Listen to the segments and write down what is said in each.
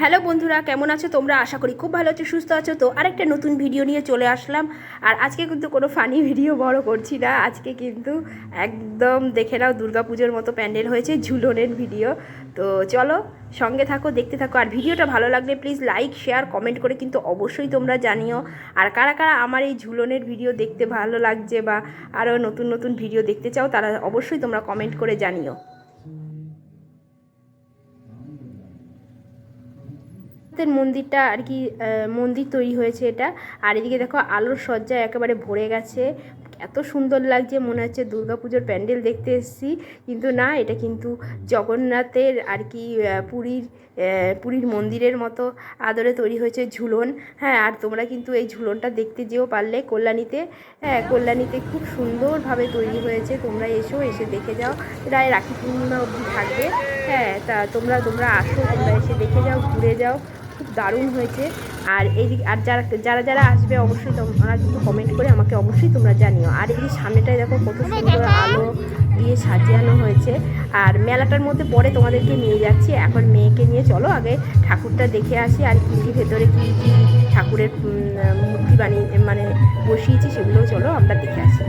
Hello বন্ধুরা, কেমন আছো তোমরা? আশা করি খুব ভালো আছো, সুস্থ আছো। তো আরেকটা নতুন ভিডিও নিয়ে চলে আসলাম। আর আজকে কিন্তু কোনো ফানি ভিডিও বড় করছি না। আজকে কিন্তু একদম দেখে নাও দুর্গাপুজোর মতো প্যান্ডেল হয়েছে, ঝুলনের ভিডিও। তো চলো সঙ্গে থাকো, দেখতে থাকো। আর ভিডিওটা ভালো লাগলে প্লিজ লাইক, শেয়ার, কমেন্ট করে কিন্তু অবশ্যই তোমরা জানিও। আর কারা কারা আমার এই ঝুলনের ভিডিও দেখতে ভালো লাগছে বা আরও নতুন নতুন ভিডিও দেখতে চাও, তারা অবশ্যই তোমরা কমেন্ট করে জানিও। মন্দিরটা আর কি, মন্দির তৈরি হয়েছে এটা। আর এদিকে দেখো আলোর সজ্জায় একেবারে ভরে গেছে, এত সুন্দর লাগছে, মনে হচ্ছে দুর্গাপুজোর প্যান্ডেল দেখতে এসেছি। কিন্তু না, এটা কিন্তু জগন্নাথের আর কি পুরীর মন্দিরের মতো আদরে তৈরি হয়েছে ঝুলন। হ্যাঁ, আর তোমরা কিন্তু এই ঝুলনটা দেখতে যেও পারলে কল্যাণীতে। হ্যাঁ, কল্যাণীতে খুব সুন্দরভাবে তৈরি হয়েছে, তোমরা এসে দেখে যাও। প্রায় রাখি পূর্ণিমা অবধি থাকবে। হ্যাঁ, তা তোমরা আসো, তোমরা এসে দেখে যাও, ঘুরে যাও, খুব দারুণ হয়েছে। আর এইদিকে আর যারা আসবে অবশ্যই তোমরা কিন্তু কমেন্ট করে আমাকে অবশ্যই তোমরা জানিও। আর এই সামনেটায় দেখো কত সুন্দর আলো দিয়ে সাজানো হয়েছে। আর মেলাটার মধ্যে পরে তোমাদেরকে নিয়ে যাচ্ছি। এখন মেয়েকে নিয়ে চলো আগে ঠাকুরটা দেখে আসি। আর কী ভেতরে কী কী ঠাকুরের মূর্তি মানে বসিয়েছি সেগুলো চলো আমরা দেখে আসি।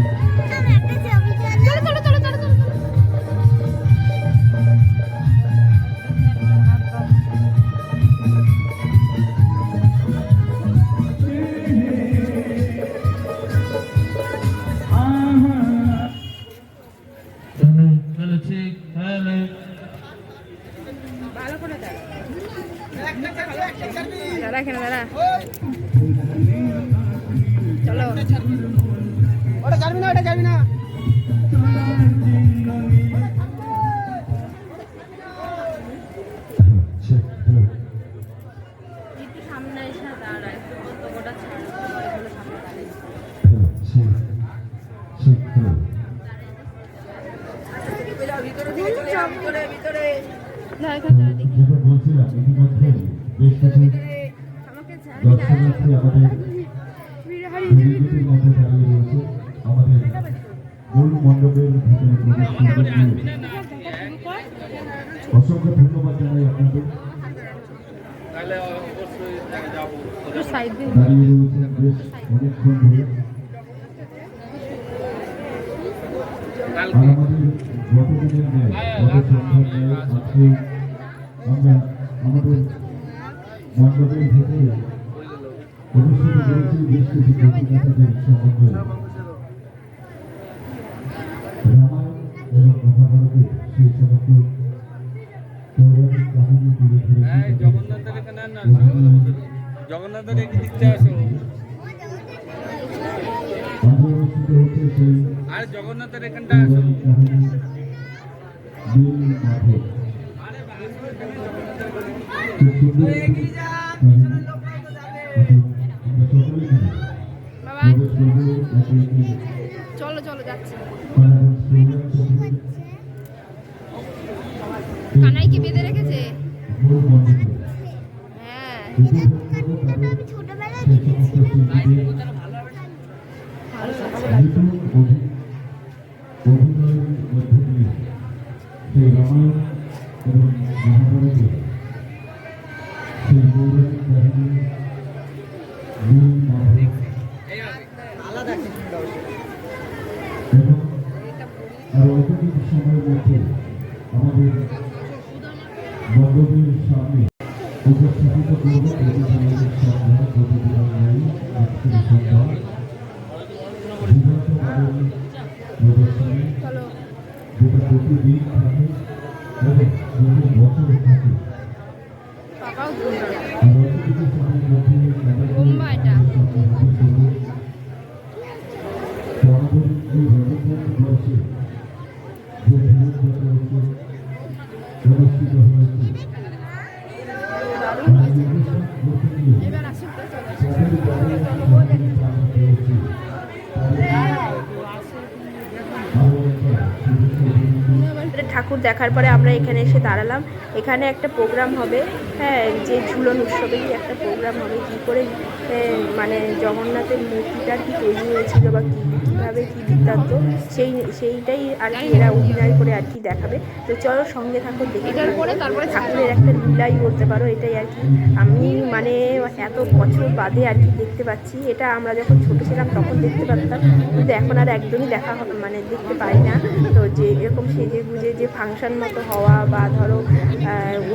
দাঁড়া এখানে দাঁড়া, চলো। ওটা যাবি না, ওটা যাবি না। সামনে এসে দাঁড়া, একটু কতটা ছাড়। অসংখ্য ধন্যবাদ জানাই আপনাদের। দাঁড়িয়ে রয়েছেন বেশ অনেকক্ষণ ধরে। আর আমাদের গতদিনের ন্যায়, গত সন্ধ্যার ন্যায় আজকে আমরা আমাদের মণ্ডপের ভেতরে অনুষ্ঠিত করেছি বেশ কিছু প্রতিযোগিতাদের সম্বন্ধে। রামায়ণ এবং মহাভারতের সেই সমস্ত পৌরাণিক কাহিনী তুলে ধরেছি। জগন্নাথের একটি দিকতে আসো, অনুষ্ঠিত হচ্ছে সেই আর জগন্নাথের এখানটা আসো। চলো চলো যাচ্ছি। কানাইকে বেঁধে রেখেছে। হ্যাঁ, ছোটবেলায় দেখেছিলাম। অভিনয়ের মধ্যে দিয়ে সেই রামায়ণ এবং মহাভারতের সেই পৌরাণিক কাহিনী এবং আর অল্পকিছু সময়ের মধ্যে আমাদের মণ্ডপের সামনে উপস্থাপিত করব প্রতিদিনের সন্ধ্যা, প্রতিদিনের ন্যায় আজকের সন্ধ্যা বিগত বারের প্রদর্শনী, যেটা প্রতিদিন থাকে এবং প্রতি বছর থাকে। বাবাও আর অল্পকিছু সময়ের মধ্যে বোম্বা এটা। আমাদের এই রবীন্দ্রনাথ বর্ষে যে ধীরোদ্ধার অনুষ্ঠিত হয়েছে, এবার আসি। ঠাকুর দেখার পরে আমরা এখানে এসে দাঁড়ালাম। এখানে একটা প্রোগ্রাম হবে, হ্যাঁ, যে ঝুলন উৎসবেরই একটা প্রোগ্রাম হবে, কী করে মানে জগন্নাথের মূর্তিটা কি তৈরি হয়েছিল বা কীভাবে কী বৃত্তান্ত, সেইটাই আর কি এরা অভিনয় করে আর কি দেখাবে। তো চলো সঙ্গে থাকো, দেখে ঠাকুরের একটা লীলাই বলতে পারো এটাই আর কি। আমি মানে এত বছর বাদে আর কি দেখতে পাচ্ছি এটা। আমরা যখন ছোটো ছিলাম তখন দেখতে পারতাম, কিন্তু এখন আর একদমই দেখা মানে দেখতে পাই না। তো যে এরকম সেজে গুজে যে ফাংশন মতো হওয়া বা ধরো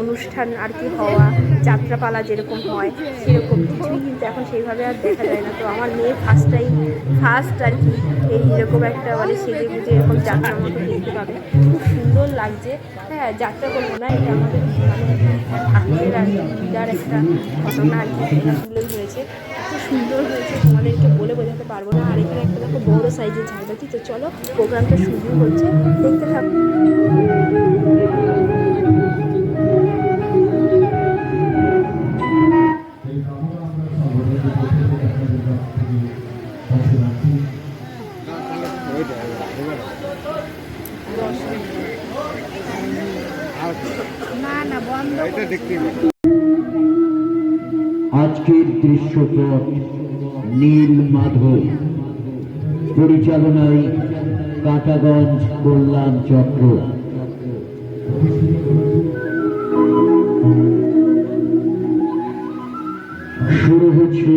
অনুষ্ঠান আর কি হওয়া, যাত্রাপালা যেরকম হয় সেরকম কিছুই কিন্তু এখন সেইভাবে আর দেখা যায় না। তো আমার মেয়ে ফার্স্ট আর কি এইরকম একটা মানে সেজে গুজে এরকম যাত্রার মতো দেখতে পাবে, খুব সুন্দর লাগছে। হ্যাঁ, যাত্রা করবো না, এটা আমাদের মানে ঠাকুরের আর কি পূজার একটা ঘটনা আর কি, সেটা তুলেই হয়েছে। এত সুন্দর হয়েছে তোমাদেরকে বলে বোঝাতে পারবো না। আর এখানে একটা দেখো বড় সাইজের ঝাড়বাতি। তো চলো প্রোগ্রামটা শুরু হচ্ছে, দেখতে থাকো। আজকের দৃশ্যপট নীল মাধব, পরিচালনায় কাটাগঞ্জ কল্যাণ চক্র। শুরু হচ্ছে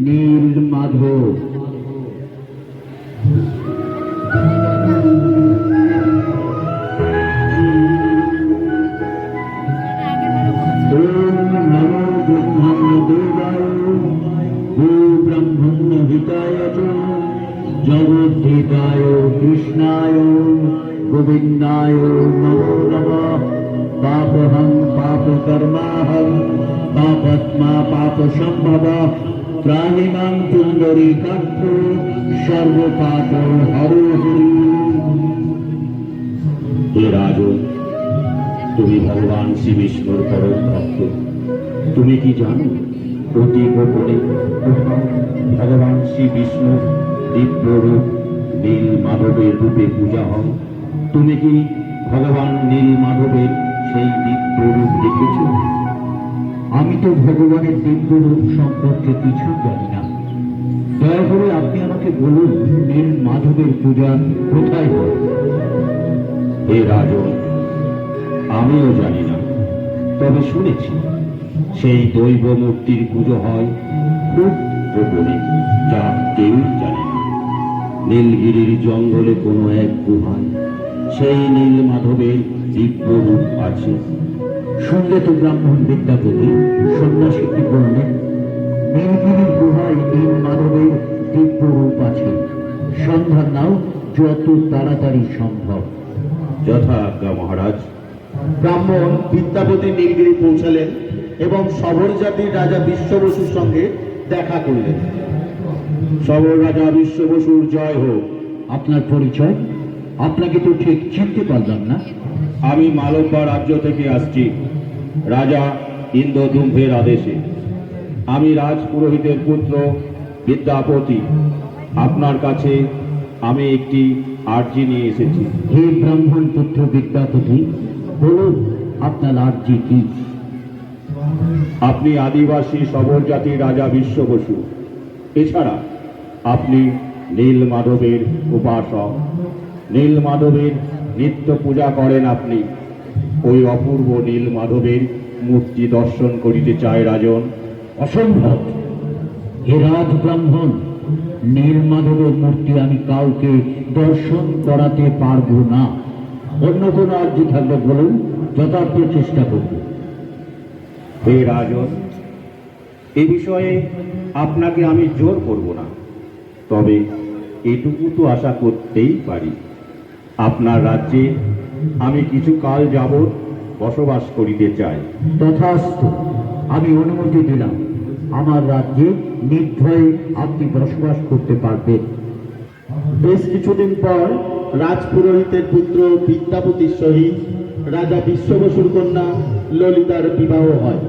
নীল মাধব। जगद्धिताय कृष्णाय गोविंदाय नमो नमः। पापहं पापकर्माहं पापात्मा पापसंभवः त्राहि मां पुण्डरीकाक्ष सर्वपाप हरो हरि। हे राजन, তুমি ভগবান শ্রী বিষ্ণুর পরম ভক্ত। তুমি কি জানো অতি গোপনে ভগবান শ্রী বিষ্ণুর দিব্য রূপ নীল মাধবের রূপে পূজা হয়? তুমি কি ভগবান নীল মাধবের সেই দিব্য রূপ দেখেছ? আমি তো ভগবানের দিব্য রূপ সম্পর্কে কিছু জানি না। দয়া করে আপনি আমাকে বলুন, নীল মাধবের পূজা কোথায় হয়? হে রাজন, আমিও জানি না, তবে শুনেছি সেই দৈব মূর্তির পুজো হয় খুব গোপনে, যা কেউই জানে না। নীলগিরির জঙ্গলে কোনো এক গুহায় সেই নীল মাধবের দিব্য রূপ আছে। শুনলে তো ব্রাহ্মণ বিদ্যাপতি সন্ন্যাসীকে বললেন, নীলগিরির গুহায় নীল মাধবের দিব্য রূপ আছে, সন্ধান নাও যত তাড়াতাড়ি সম্ভব। যথা আজ্ঞা মহারাজ। ব্রাহ্মণ বিদ্যাপতি নীলগিরি পৌঁছালেন এবং সবর জাতির রাজা বিশ্ব বসুর সঙ্গে দেখা করলেন। সবর রাজা বিশ্ব বসুর জয় হোক। আপনার পরিচয়? আপনাকে তো ঠিক চিনতে পারলাম না। আমি মালব্য রাজ্য থেকে আসছি, রাজা ইন্দ্রদুম্ভের আদেশে। আমি রাজপুরোহিতের পুত্র বিদ্যাপতি। আপনার কাছে আমি একটি আর্জি নিয়ে এসেছি। হে ব্রাহ্মণ পুত্র বিদ্যাপতি, বলুন আপনার আর্জি কি? আপনি আদিবাসী সবর জাতির রাজা বিশ্ব বসু। এছাড়া আপনি নীল মাধবের উপাসক। নীল মাধবের নিত্য পূজা করেন আপনি। ওই অপূর্ব নীল মাধবের মূর্তি দর্শন করিতে চায় রাজন। অসম্ভব। হে রাজ ব্রাহ্মণ, নীল মাধবের মূর্তি আমি কাউকে দর্শন করাতে পারবো না। অন্য কোনো আর্জি থাকলে বলুন, যথার্থ চেষ্টা করব। হে রাজন, এ বিষয়ে আপনাকে আমি জোর করব না, তবে এটুকু তো আশা করতেই পারি। আপনার রাজ্যে আমি কিছু কাল যাবৎ বসবাস করিতে চাই। তথাস্তু, আমি অনুমতি দিলাম। আমার রাজ্যে নির্ভয়ে আপনি বসবাস করতে পারবেন। বেশ কিছুদিন পর রাজপুরোহিতের পুত্র বিদ্যাপতির সহিত রাজা বিশ্ব বসুর কন্যা ললিতার বিবাহ হয়।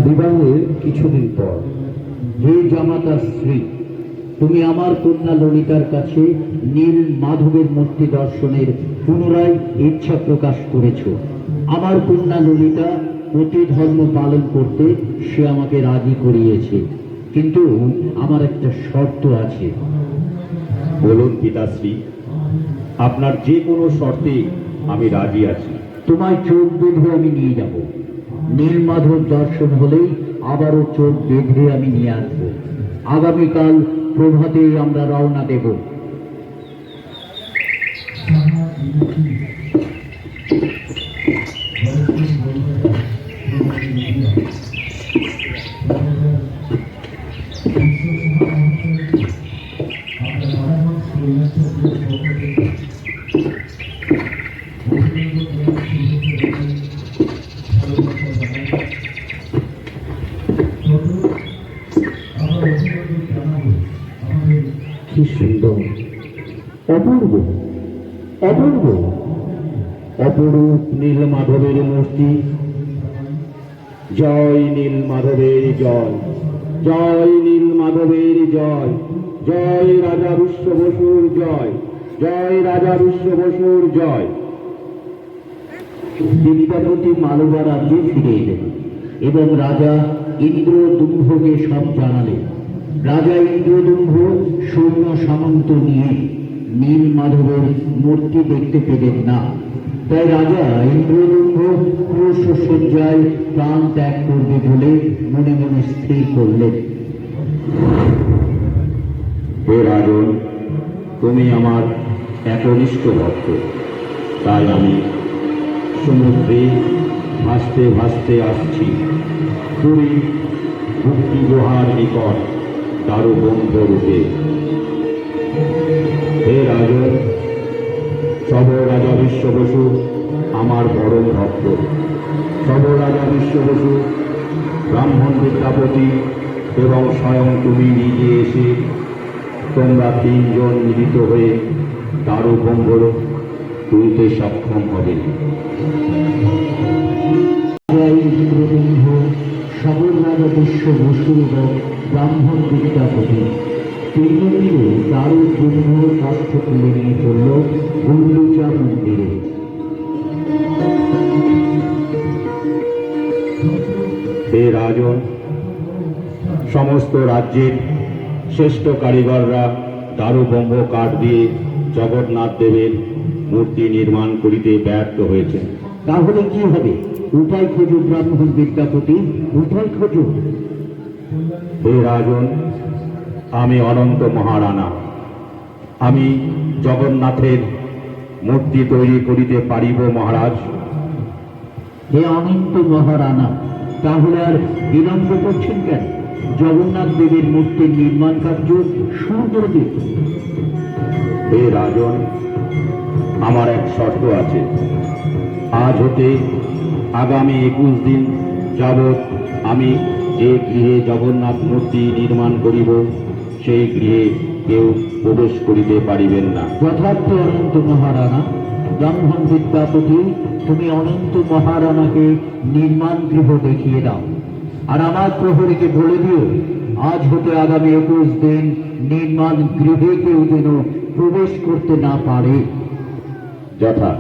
বিবাহের কিছুদিন পর হে জামাতার স্ত্রী, তুমি আমার কন্যা ললিতার কাছে নীল মাধবের মূর্তি দর্শনের পুনরায় ইচ্ছা প্রকাশ করেছ। আমার কন্যা ললিতা পতি ধর্ম পালন করতে সে আমাকে রাজি করিয়েছে, কিন্তু আমার একটা শর্ত আছে। বলুন পিতাশ্রী, আপনার যে কোনো শর্তে আমি রাজি আছি। তোমায় চোখ বেঁধে আমি নিয়ে যাব। নীল মাধব দর্শন হলেই আবারও চোখ বেঁধে আমি নিয়ে আসবো। আগামীকাল প্রভাতেই আমরা রওনা দেব। কি সুন্দর, অপূর্ব, অপূর্ব, অপরূপ নীল মাধবের মূর্তি। জয় নীল মাধবের জয়, জয় নীল মাধবের জয়, জয় রাজা বিশ্ব বসুর জয়, জয় রাজা বিশ্ব বসুর জয়। দেবীদাপতি মালবা রাজ্যে ফিরে এলেন এবং রাজা ইন্দ্রদুম্ভকে সব জানালেন। রাজা ইন্দ্রদুম্ভ সৈন্য সামন্ত নিয়ে নীল মাধবের মূর্তি দেখতে পেলেন না, তাই রাজা ইন্দ্রদুম্ভ ক্রুশসজ্জায় প্রাণ ত্যাগ করবে বলে মনে মনে স্থির করলেন। হে রাজন, তুমি আমার একনিষ্ঠ ভক্ত, তাই আমি সমুদ্রে ভাসতে ভাসতে আসছি পুরী মুক্তি গুহার নিকট দারুবন্ধ রূপে। হে রাজন, সব রাজা বিশ্ব বসু আমার পরম ভক্ত। সব রাজা বিশ্ব বসু, ব্রাহ্মণ বিদ্যাপতি এবং স্বয়ং তুমি নিজে এসে তোমরা তিনজন মিলিত হয়ে দারুবন্ধ তুলতে সক্ষম হবে। ইন্দ্রদুম্ভ, সবর রাজা বিশ্ব বসু এবং ব্রাহ্মণ বিদ্যাপতি তিনজনে দারুবন্ধ কাষ্ঠ তুলে নিয়ে চলল গুন্ডিচা মন্দিরে। হে রাজন, সমস্ত রাজ্যের শ্রেষ্ঠ কারিগররা দারুবন্ধ কাঠ দিয়ে জগন্নাথ দেবের মূর্তি নির্মাণ করিতে ব্যর্থ হয়েছে। তাহলে কি হবে? উপায় খোঁজো ব্রাহ্মণ বিদ্যাপতি, উপায় খোঁজো। হে রাজন, আমি অনন্ত মহারানা, আমি জগন্নাথের মূর্তি তৈরি করিতে পারিব মহারাজ। হে অনন্ত মহারানা, তাহলে আর বিলম্ব করছেন কেন? জগন্নাথ দেবের মূর্তির নির্মাণ কার্য শুরু করে দিন। হে রাজন, আমার এক শর্ত আছে। আজ হতে আগামী 21 দিন যাবৎ আমি যে গৃহে জগন্নাথ মূর্তি নির্মাণ করিব, সেই গৃহে কেউ প্রবেশ করিতে পারিবেন না। যথার্থ অনন্ত মহারানা। ব্রাহ্মণ বিদ্যাপতি, তুমি অনন্ত মহারানাকে নির্মাণ গৃহ দেখিয়ে দাও, আর আমার প্রহরীকে বলে দিও আজ হতে আগামী 21 দিন নির্মাণ গৃহে কেউ যেন প্রবেশ করতে না পারে। যথা।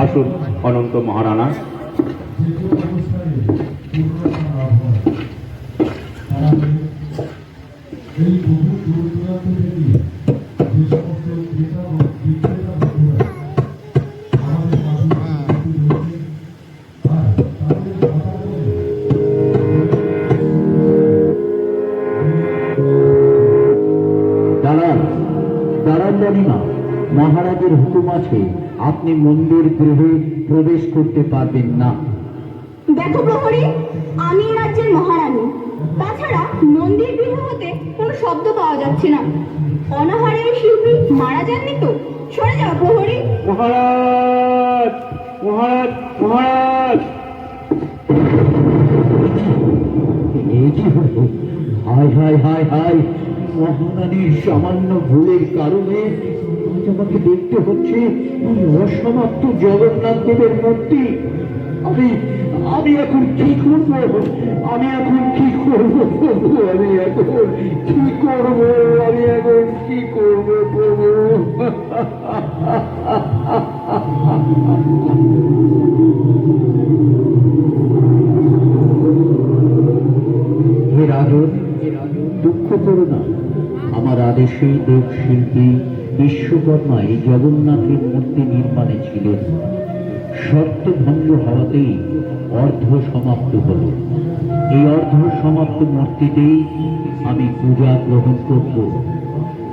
আসুন অনন্ত মহারানা। দাঁড়ান, দাঁড়ান রানীমা, মহারাজের হুকুম আছে, আপনি মন্দির গৃহে প্রবেশ করতে পারবেন না। দেখো প্রহরী, আমি এই রাজ্যের মহারানী। তাছাড়া মন্দির গৃহ হতে কোনো শব্দ পাওয়া যাচ্ছে না। অনাহারের শিল্পী মারা যাননি তো? সরে যাও প্রহরী। মহারাজ, মহারাজ, মহারাজ! এই কি হলো? হায় হায় হায় হায়, মহারানীর সামান্য ভুলের কারণে আজ আমাকে দেখতে হচ্ছে এই অসমাপ্ত জগন্নাথ দেবের মূর্তি। আমি আমি এখন কি করবো? আমি এখন কি করবো প্রভু? আমি এখন কি করবো? আমি এখন কি করবো প্রভু? হে রাজন, দুঃখ করো না। আমার আদেশে দেবশিল্পী বিশ্বকর্মা এই জগন্নাথের মূর্তি নির্মাণে ছিলেন। শর্ত ভঙ্গ হওয়াতেই অর্ধ সমাপ্ত হল। এই অর্ধ সমাপ্ত মূর্তিতেই আমি পূজা গ্রহণ করব।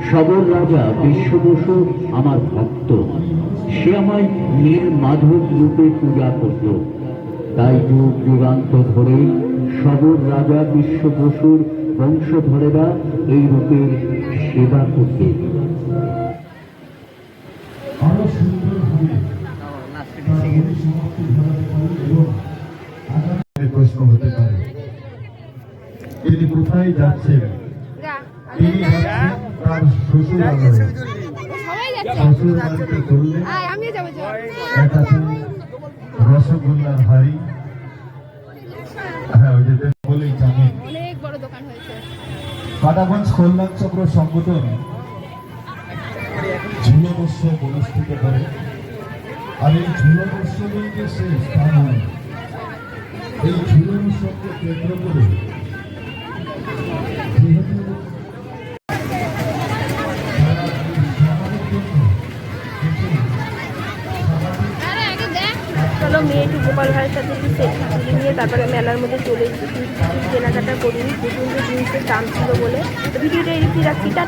সবর রাজা বিশ্ব বসু আমার ভক্ত, সে আমায় নীল মাধব রূপে পূজা করত। তাই যুগ যুগান্ত ধরে সবর রাজা বিশ্ব বসুর বংশধরেরা এই রূপের সেবা করতে। আরো সুন্দরভাবে প্রশ্ন হতে পারে, তিনি কোথায় যাচ্ছেন? তিনি যাচ্ছেন তার শ্বশুরালয়ে। শ্বশুরালয়তে করলে একটা রসগোল্লার হাড়ি, হ্যাঁ ওই যে বলেই জানেন। কাটাগঞ্জ কল্যাণ চক্র সংগঠন ঝুলন উৎসব অনুষ্ঠিত করে। আর এই ঝুলন উৎসবের যে সে স্থান, এই ঝুলন উৎসবকে কেন্দ্র করে যেহেতু চলো মেয়ে একটু গোপাল ভাইয়ের সাথে একটু সেলফি তুলে নিয়ে তারপরে মেলার মধ্যে চলে এসেছি। কেনাকাটা করিনি, প্রচণ্ড জিনিসের দাম ছিল বলে। তো ভিডিওটা এডিট রাখছি, টাটা।